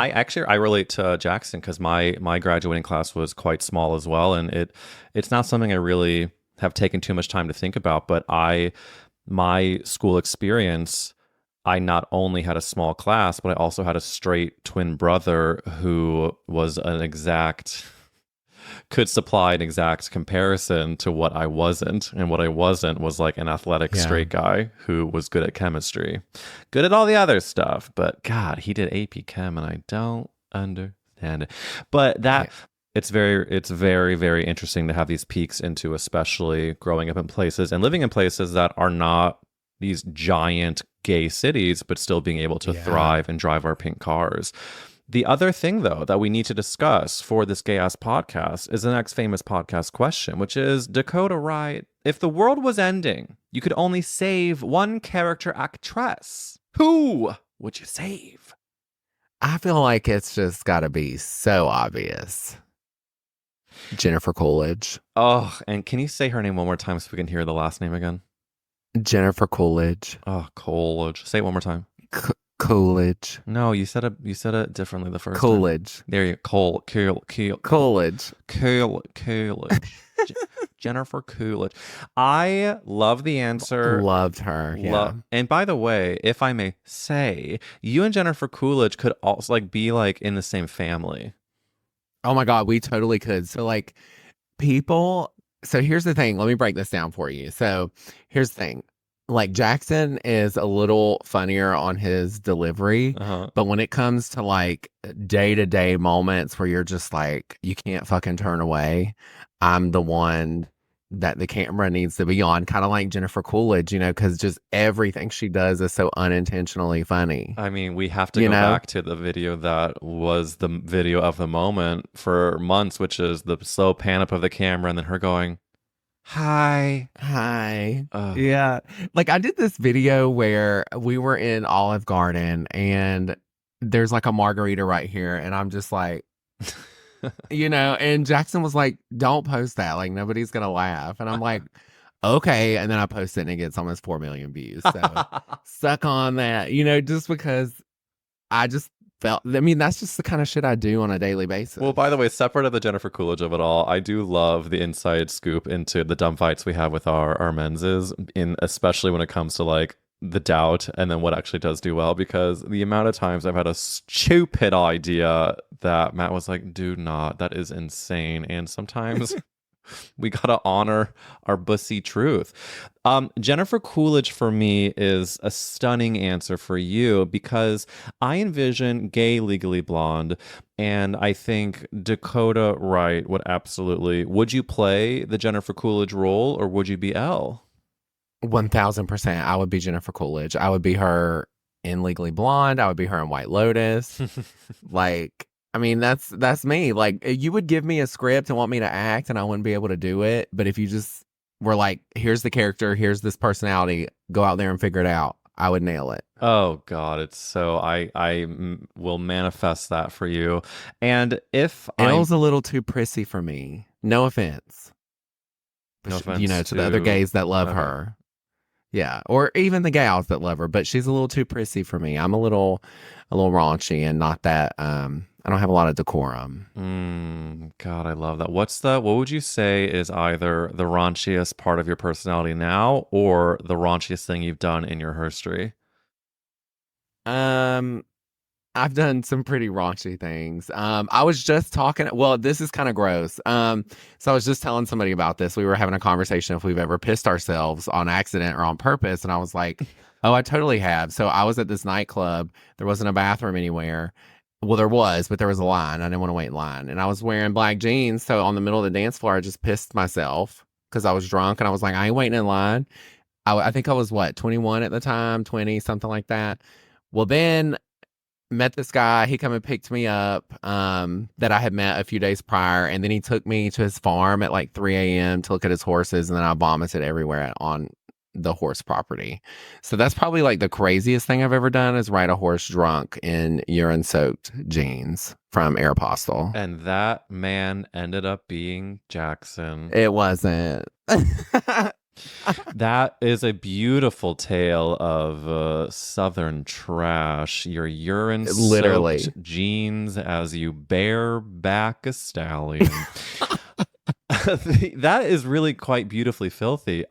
I relate to Jackson, because my graduating class was quite small as well. And it's not something I really have taken too much time to think about, but my school experience, I not only had a small class, but I also had a straight twin brother who was could supply an exact comparison to what I wasn't. And what I wasn't was like an athletic straight guy who was good at chemistry, good at all the other stuff. But God, he did AP Chem and I don't understand it. But it's very, very interesting to have these peeks into, especially growing up in places and living in places that are not these giant gay cities, but still being able to thrive and drive our pink cars. The other thing, though, that we need to discuss for this gay-ass podcast is the next famous podcast question, which is, Dakota Wright, if the world was ending, you could only save one character actress, who would you save? I feel like it's just got to be so obvious. Jennifer Coolidge. Oh, and can you say her name one more time so we can hear the last name again? Jennifer Coolidge. Oh, Coolidge. Say it one more time. Coolidge. No, you said it differently the first Coolidge. time. There you go. Coolidge. Coolidge. Jennifer Coolidge. I love the answer. Loved her. Yeah. And by the way, if I may say, you and Jennifer Coolidge could also like be like in the same family. Oh my God, we totally could. So like people. So here's the thing. Let me break this down for you. So here's the thing. Like, Jackson is a little funnier on his delivery, but when it comes to like day-to-day moments where you're just like, you can't fucking turn away, I'm the one that the camera needs to be on, kind of like Jennifer Coolidge, because just everything she does is so unintentionally funny. I mean, we have to go back to the video that was the video of the moment for months, which is the slow pan up of the camera and then her going, Hi. Yeah. Like, I did this video where we were in Olive Garden and there's like a margarita right here. And I'm just like, and Jackson was like, don't post that. Like, nobody's going to laugh. And I'm like, Okay, and then I post it and it gets almost 4 million views. So suck on that, just because I just felt, I mean, that's just the kind of shit I do on a daily Well, basis. by the way, separate of the Jennifer Coolidge of it all, I do love the inside scoop into the dumb fights we have with our menses, in especially when it comes to like the doubt and then what actually does do well. Because the amount of times I've had a stupid idea that Matt was like, "Do not, that is insane," and sometimes we gotta honor our bussy truth. Jennifer Coolidge for me is a stunning answer for you because I envision gay Legally Blonde, and I think Dakota Wright would absolutely. Would you play the Jennifer Coolidge role or would you be Elle? 1000%. I would be Jennifer Coolidge. I would be her in Legally Blonde. I would be her in White Lotus. Like, I mean, that's me. Like, you would give me a script and want me to act, and I wouldn't be able to do it. But if you just were like, here's the character, here's this personality, go out there and figure it out, I would nail it. Oh God, it's so will manifest that for you. And if I'm Elle's a little too prissy for me. No offense. no But offense to the other gays that love okay. her. Yeah, or even the gals that love her, but she's a little too prissy for me. I'm a little raunchy and not that I don't have a lot of decorum. God, I love that. What would you say is either the raunchiest part of your personality now or the raunchiest thing you've done in your history? Um I've done some pretty raunchy things. I was just talking, well, this is kind of gross. So I was just telling somebody about this. We were having a conversation if we've ever pissed ourselves on accident or on purpose. And I was like, oh, I totally have. So I was at this nightclub. There wasn't a bathroom anywhere. Well, there was, but there was a line. I didn't want to wait in line. And I was wearing black jeans. So on the middle of the dance floor, I just pissed myself because I was drunk. And I was like, I ain't waiting in line. I think I was what, 21 at the time, 20, something like that. Well, then met this guy. He come and picked me up that I had met a few days prior. And then he took me to his farm at like 3 a.m. to look at his horses. And then I vomited everywhere on the horse property. So that's probably like the craziest thing I've ever done is ride a horse drunk in urine soaked jeans from Aeropostale. And that man ended up being Jackson. It wasn't. That is a beautiful tale of Southern trash. Your urine Literally. soaked jeans as you bare back a stallion. That is really quite beautifully filthy.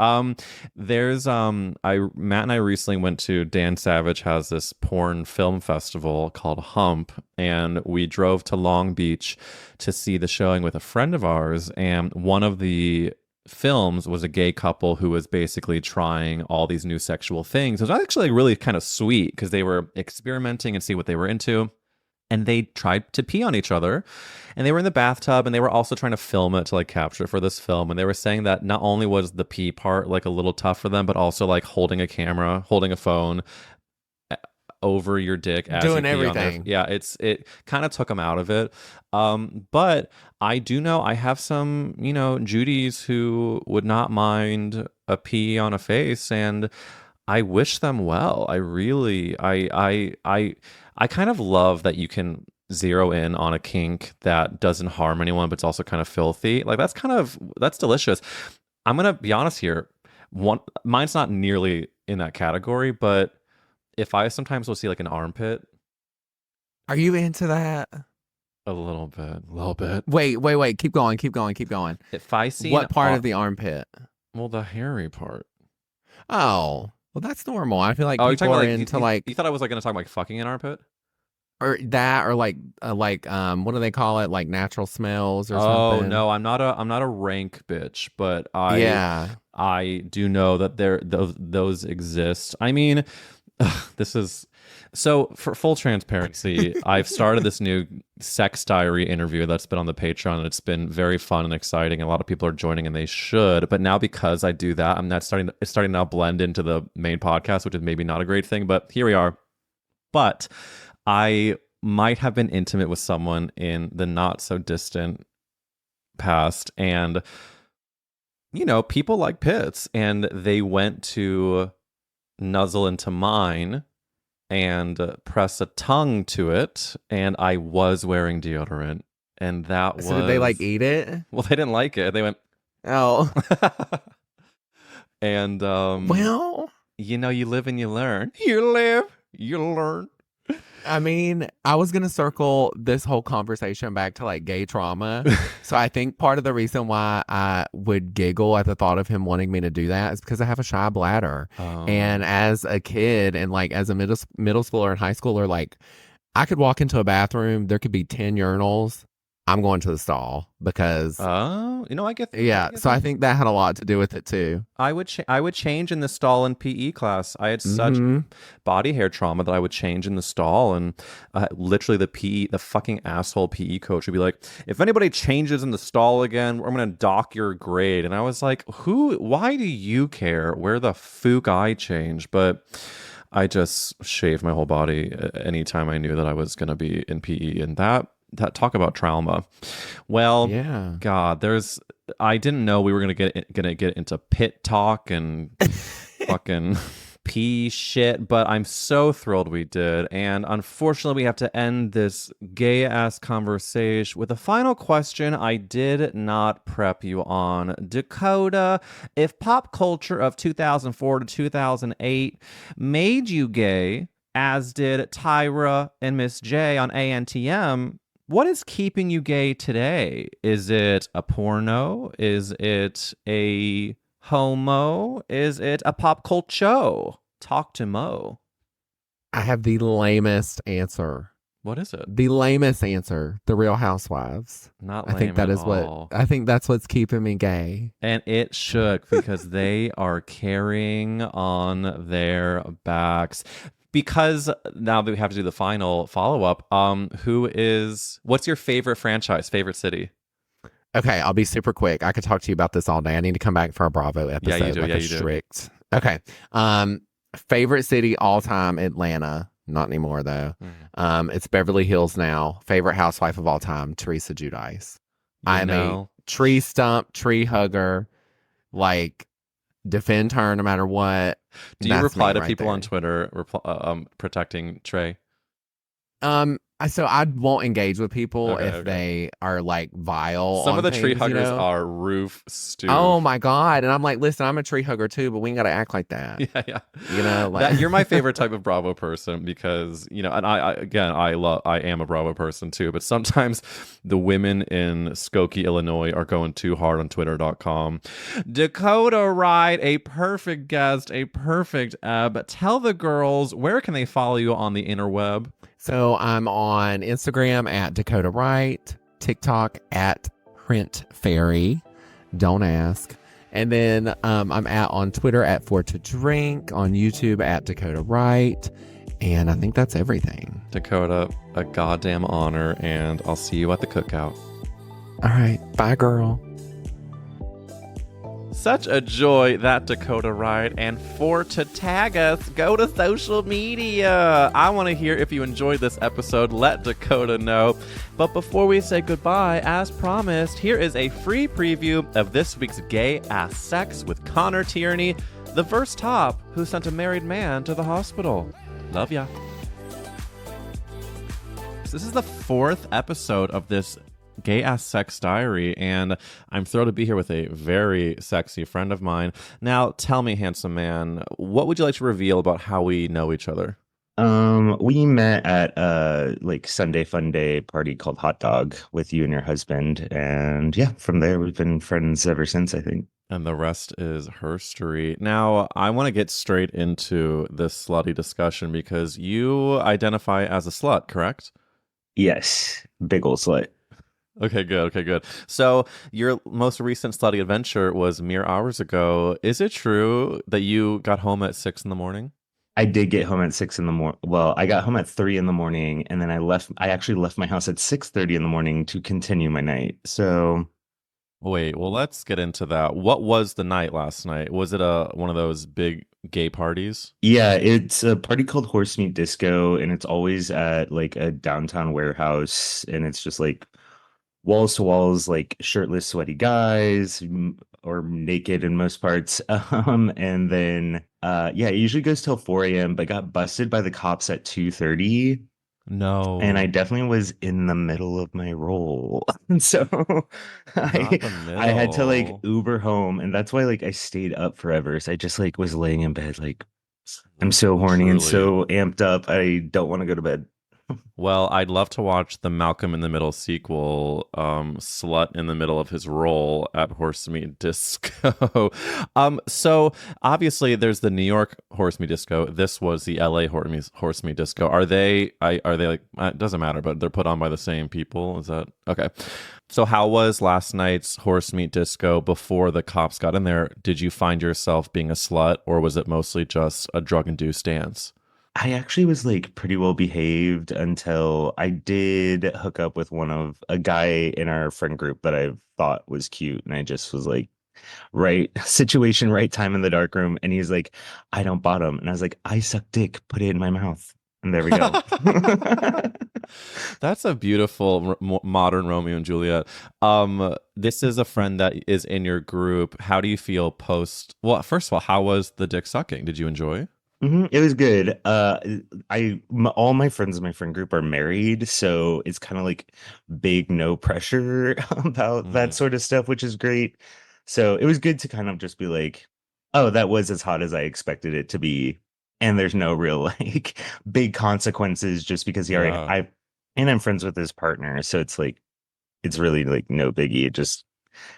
There's Matt and I recently went to Dan Savage has this porn film festival called Hump, and we drove to Long Beach to see the showing with a friend of ours, and one of the films was a gay couple who was basically trying all these new sexual things. It was actually really kind of sweet because they were experimenting and see what they were into. And they tried to pee on each other, and they were in the bathtub, and they were also trying to film it to like capture it for this film. And they were saying that not only was the pee part like a little tough for them, but also like holding a camera, holding a phone over your dick as doing you pee everything. on their, yeah, it kind of took them out of it. But I do know I have some, Judies who would not mind a pee on a face, and I wish them well. I really, I kind of love that you can zero in on a kink that doesn't harm anyone, but it's also kind of filthy. Like that's delicious. I'm gonna be honest here. Mine's not nearly in that category, but if I sometimes will see like an armpit, Are you into that? a little bit. Wait. Keep going. If I see What part of the armpit? well, the hairy part. Oh, well, that's normal. I feel like Oh, you're people talking are about into like, you thought I was like going to talk about fucking an armpit? or that, or like what do they call it? Like natural smells or Oh something. no, I'm not a rank bitch, but Yeah. I do know that those exist. I mean, this is so for full transparency, I've started this new sex diary interview that's been on the Patreon, and it's been very fun and exciting. A lot of people are joining, and they should. But now because I do that, it's starting to now blend into the main podcast, which is maybe not a great thing, but here we are. But I might have been intimate with someone in the not so distant past, and people like pits, and they went to nuzzle into mine and press a tongue to it, and I was wearing deodorant, and that was. So did they like eat it? Well, they didn't like it. They went, Oh. And Well, you live and you learn. You live, you learn. I mean, I was gonna circle this whole conversation back to like gay trauma. So I think part of the reason why I would giggle at the thought of him wanting me to do that is because I have a shy bladder. And Oh. as a kid and like as a middle schooler and high schooler, like I could walk into a bathroom, there could be 10 urinals. I'm going to the stall because Oh, I yeah, get so I that. think that had a lot to do with it too. I would change in the stall in PE class. I had such Hmm. body hair trauma that I would change in the stall, and literally the fucking asshole PE coach would be like, "If anybody changes in the stall again, I'm gonna dock your grade." And I was like, "Who? Why do you care where the fuck I change?" But I just shaved my whole body anytime I knew that I was gonna be in PE, and that talk about trauma. Well, Yeah. God, I didn't know we were gonna get into pit talk and fucking pee shit, but I'm so thrilled we did. And unfortunately, we have to end this gay ass conversation with a final question I did not prep you on. Dakota, if pop culture of 2004 to 2008 made you gay, as did Tyra and Miss J on ANTM, what is keeping you gay today? Is it a porno? Is it a homo? Is it a pop culture? Talk to Mo. I have the lamest answer. What is it? The lamest answer. The Real Housewives. Not I think lame that at is what all. I think that's what's keeping me gay. And it shook because they are carrying on their backs. Because now that we have to do the final follow up, what's your favorite franchise, favorite city? Okay, I'll be super quick. I could talk to you about this all day. I need to come back for a Bravo Yeah, you episode, do. like Yeah, a you do. strict. Okay. Favorite city all time, Atlanta. Not anymore though. Mm. It's Beverly Hills now. Favorite housewife of all time, Teresa Giudice. You I am a know, tree stump, tree hugger, like defend her no matter what. do you That's reply me to right people on there. Twitter protecting Trey? So I won't engage with people Okay, if okay. they are like vile Some of on the tree things, you huggers know? are roof Oh stoof. my God. And I'm like, listen, I'm a tree hugger too, but we ain't gotta act like that. Yeah, yeah. You know, like That you're my favorite type of Bravo person because, and I am a Bravo person too, but sometimes the women in Skokie, Illinois are going too hard on twitter.com. Dakota Wright, a perfect guest, a perfect but tell the girls, where can they follow you on the interweb? so I'm on Instagram at Dakota Wright, TikTok at Print Fairy. Don't ask. And then I'm on Twitter at For to Drink, on YouTube at Dakota Wright. And I think that's everything. Dakota, a goddamn honor, and I'll see you at the cookout. All right. Bye, girl. Such a joy, that Dakota Wright. And to tag us, go to social media. I want to hear if you enjoyed this episode. Let Dakota know. But before we say goodbye, as promised, here is a free preview of this week's Gay Ass Sex with Connor Tierney, the first top who sent a married man to the hospital. Love ya. So this is the 4th episode of this Gay Ass Sex Diary, and I'm thrilled to be here with a very sexy friend of mine. Now, tell me, handsome man, what would you like to reveal about how we know each other? We met at a like Sunday fun day party called Hot Dog with you and your husband, and yeah, from there we've been friends ever since, I think. And the rest is herstory. Now, I want to get straight into this slutty discussion because you identify as a slut, correct? Yes, big ol' slut. Okay, good. Okay, good. So your most recent slutty adventure was mere hours ago. Is it true that you got home at 6 in the morning? I did get home at 6 in the morning. Well, I got home at 3 in the morning, and then I actually left my house at 6:30 in the morning to continue my night. So Wait, well, let's get into that. What was the night last night? Was it one of those big gay parties? yeah, it's a party called Horse Meat Disco, and it's always at like a downtown warehouse, and it's just like walls to walls, like shirtless, sweaty guys, or naked in most parts. And then yeah, it usually goes till 4 a.m., but got busted by the cops at 2:30. And I No, definitely was in the middle of my role. And so not I the I had to like middle. Uber home, and that's why like I stayed up forever. So I just like was laying in bed like I'm so horny and Truly. so amped up. I don't want to go to bed. Well, I'd love to watch the Malcolm in the Middle sequel, Slut in the Middle of his role at Horse Meat Disco. So obviously there's the New York Horse Meat Disco. This was the LA Horse Meat Disco. Are they like, it doesn't matter, but they're put on by the same people? Is that okay? So how was last night's Horse Meat Disco before the cops got in there? Did you find yourself being a slut, or was it mostly just a drug-induced dance? I actually was like pretty well behaved until I did hook up with one of a guy in our friend group that I thought was cute. And I just was like, right situation, right time in the dark room. And he's like, I don't bottom. And I was like, I suck dick, put it in my mouth. And there we go. That's a beautiful modern Romeo and Juliet. This is a friend that is in your group. How do you feel post? Well, first of all, how was the dick sucking? Did you enjoy? It was good. All my friends in my friend group are married, so it's kind of like big no pressure about that Mm, sort of stuff, which is great. So it was good to kind of just be like, oh, that was as hot as I expected it to be. And there's no real like big consequences just because yeah, and I'm friends with his partner, so it's like it's really like no biggie. It just,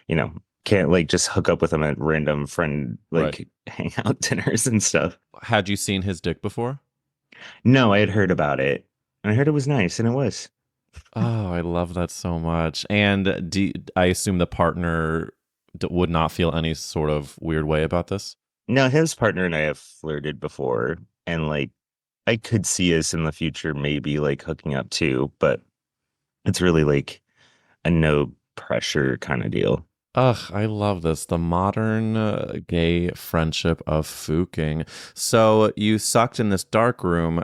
you know, can't like just hook up with him at random friend right. like hangout dinners and stuff. Had you seen his dick before? No, I had heard about it. And I heard it was nice, and it was. Oh, I love that so much. And I assume the partner would not feel any sort of weird way about this? No, his partner and I have flirted before, and like I could see us in the future maybe like hooking up too, but it's really like a no pressure kind of deal. Ugh, I love this. The modern gay friendship of fuking. So you sucked in this dark room.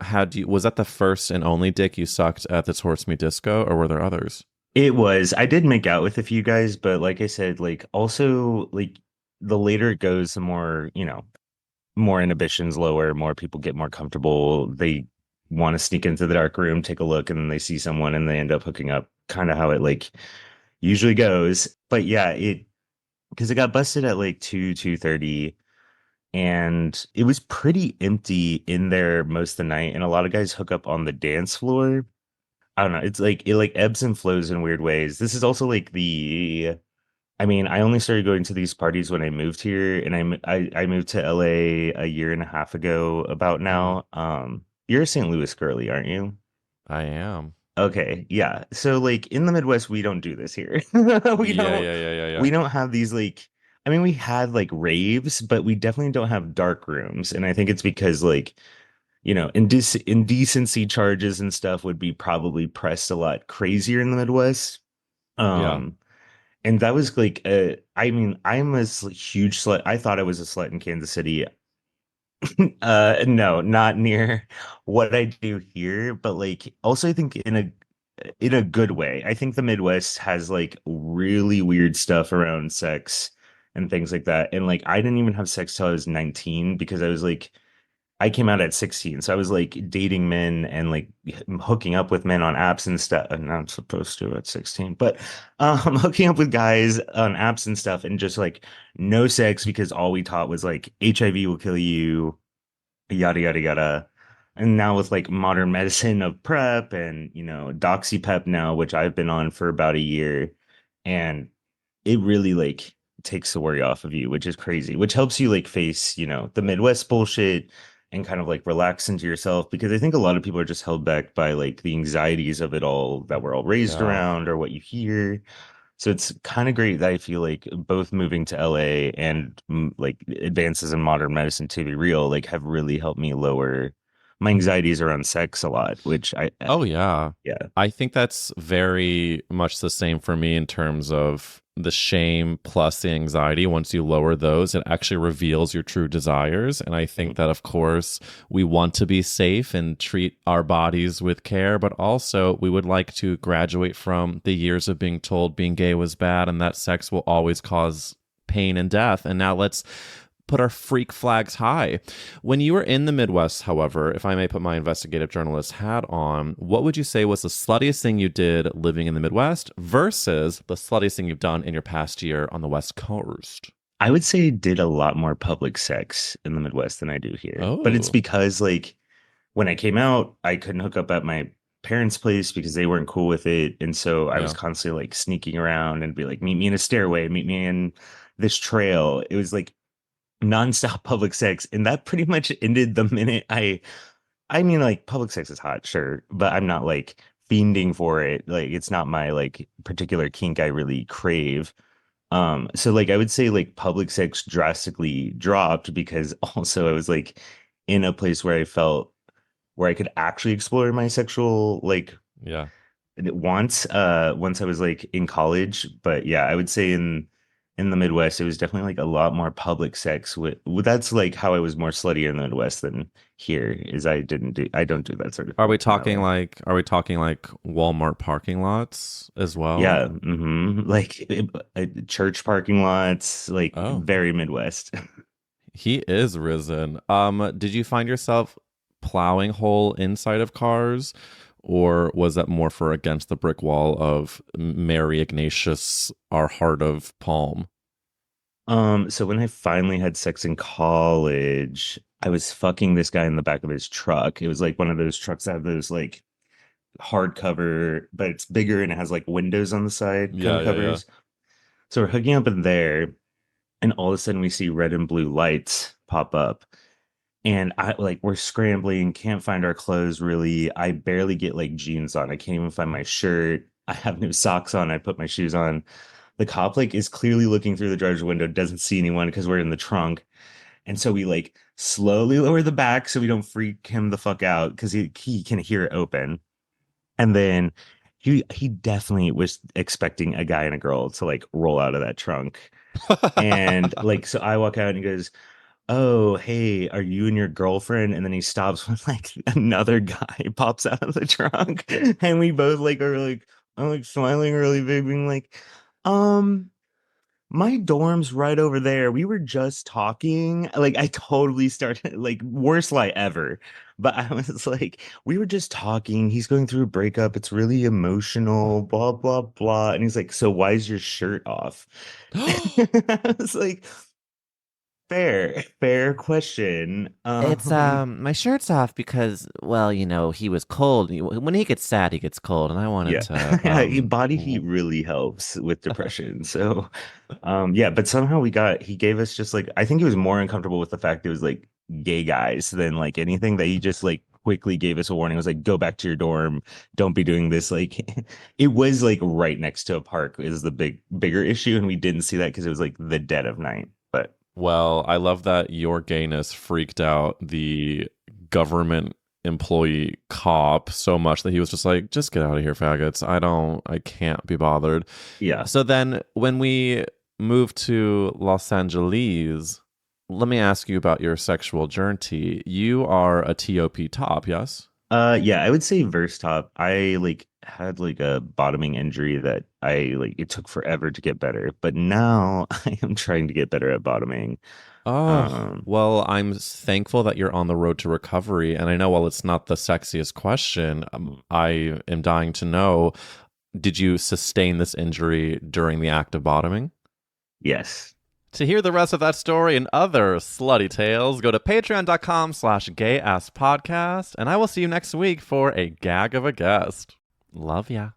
Was that the first and only dick you sucked at this horse meat disco, or were there others? It was. I did make out with a few guys, but like I said, like also like the later it goes, the more, more inhibitions lower, more people get more comfortable. They want to sneak into the dark room, take a look, and then they see someone and they end up hooking up. Kind of how it like usually goes. But yeah, it because it got busted at like 2:30, and it was pretty empty in there most of the night. And a lot of guys hook up on the dance floor. I don't know. It's like it like ebbs and flows in weird ways. This is also like I mean, I only started going to these parties when I moved here, and I moved to LA a year and a half ago about Hmm. now. You're a St. Louis girly, aren't you? I am. Okay, yeah. So like in the Midwest, we don't do this here. We Yeah, don't yeah, yeah, yeah, yeah. we don't have these like I mean, we had like raves, but we definitely don't have dark rooms. And I think it's because like, indecency charges and stuff would be probably pressed a lot crazier in the Midwest. Yeah. Um, and that was like I mean, I'm a huge slut. I thought I was a slut in Kansas City. No, not near what I do here, but like also I think in a good way. I think the Midwest has like really weird stuff around sex and things like that. And like I didn't even have sex till I was 19 because I was like I came out at 16. So I was like dating men and like hooking up with men on apps and stuff. I'm not supposed to at 16, but hooking up with guys on apps and stuff and just like no sex because all we taught was like HIV will kill you, yada yada yada. And now with like modern medicine of prep and doxypep now, which I've been on for about a year, and it really like takes the worry off of you, which is crazy, which helps you like face, the Midwest bullshit and kind of like relax into yourself because I think a lot of people are just held back by like the anxieties of it all that we're all raised Yeah. around or what you hear. So it's kind of great that I feel like both moving to LA and like advances in modern medicine, to be real, like have really helped me lower my anxieties around sex a lot, which Oh yeah. yeah. I think that's very much the same for me in terms of the shame plus the anxiety. Once you lower those, it actually reveals your true desires. And I think that, of course, we want to be safe and treat our bodies with care, but also we would like to graduate from the years of being told being gay was bad and that sex will always cause pain and death. And now let's put our freak flags high. When you were in the Midwest, however, if I may put my investigative journalist hat on, what would you say was the sluttiest thing you did living in the Midwest versus the sluttiest thing you've done in your past year on the West Coast? I would say I did a lot more public sex in the Midwest than I do here. But it's Oh, because like when I came out, I couldn't hook up at my parents' place because they weren't cool with it. And so I was yeah. constantly like sneaking around and be like, meet me in a stairway, meet me in this trail. It was like nonstop public sex. And that pretty much ended the minute I mean, like public sex is hot, sure, but I'm not like fiending for it. Like it's not my like particular kink I really crave. So like I would say like public sex drastically dropped because also I was like in a place where I felt where I could actually explore my sexual like Yeah. once I was like in college. But yeah, I would say in the Midwest it was definitely like a lot more public sex that's like how I was more slutty in the Midwest than here is I don't do that sort of Are thing we in that talking way. like Walmart parking lots as well? Yeah, like church parking lots, like Oh, very Midwest. he is risen. Did you find yourself plowing hole inside of cars, or was that more for against the brick wall of Mary Ignatius, our heart of palm? So when I finally had sex in college, I was fucking this guy in the back of his truck. It was like one of those trucks that have those like hardcover, but it's bigger and it has like windows on the side kind Yeah, of yeah, yeah. covers. So we're hooking up in there, and all of a sudden we see red and blue lights pop up. And I like we're scrambling, can't find our clothes really. I barely get like jeans on. I can't even find my shirt. I have no socks on. I put my shoes on. The cop like is clearly looking through the driver's window, doesn't see anyone because we're in the trunk. And so we like slowly lower the back so we don't freak him the fuck out because he can hear it open. And then he definitely was expecting a guy and a girl to like roll out of that trunk. And like so I walk out and he goes, "Oh, hey, are you and your girlfriend?" And then he stops when like another guy pops out of the trunk. And we both like are like I'm like smiling really big, being like, um, my dorm's right over there. We were just talking. Like I totally started like worst lie ever. But I was like, we were just talking. He's going through a breakup. It's really emotional, blah, blah, blah. And he's like, so why is your shirt off? I was like, fair question. It's my shirt's off because, well, he was cold. When he gets sad, he gets cold, and I wanted Yeah. to Yeah, body heat really helps with depression. So yeah, but somehow he gave us just like I think he was more uncomfortable with the fact it was like gay guys than like anything that he just like quickly gave us a warning. It was like, go back to your dorm, don't be doing this. Like it was like right next to a park is the bigger issue, and we didn't see that because it was like the dead of night. But Well, I love that your gayness freaked out the government employee cop so much that he was just like, just get out of here, faggots. I can't be bothered. yeah. So then when we moved to Los Angeles, let me ask you about your sexual journey. You are a TOP top, yes? Yeah, I would say verse top. I like had like a bottoming injury that I like it took forever to get better, but now I am trying to get better at bottoming. Oh, Um, well, I'm thankful that you're on the road to recovery. And I know while it's not the sexiest question, I am dying to know, did you sustain this injury during the act of bottoming? yes. To hear the rest of that story and other slutty tales, go to patreon.com/gayasspodcast, and I will see you next week for a gag of a guest. Love ya.